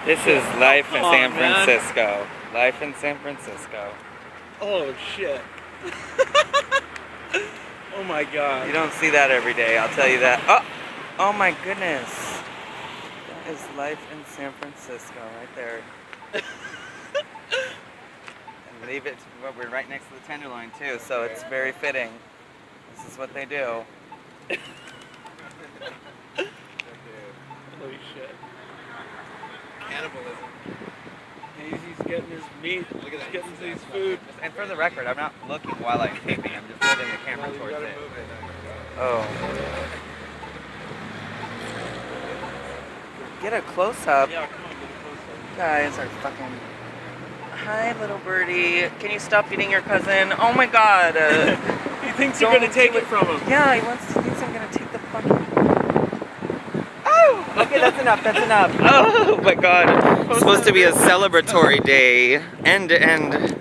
This is life in Come on, San man. Francisco. Life in San Francisco. Oh shit. Oh my god. You don't see that every day, I'll tell you that. Oh my goodness. That is life in San Francisco right there. And leave it, well, we're right next to the Tenderloin too, so it's very fitting. This is what they do. Holy shit. Cannibalism. He's getting his meat. Look at that. He's getting his food. And for the record, I'm not looking while I'm taping, I'm just moving the camera You towards gotta it. move it. Oh. Get a close-up. Yeah, come on, get a close You guys are fucking... Hi, little birdie. Can you stop eating your cousin? Oh my god. He thinks you're gonna take it from him. Yeah, he thinks I'm gonna take the fucking... Oh! Okay, that's enough, that's enough. Oh my god. It's supposed to be a celebratory day. End to end.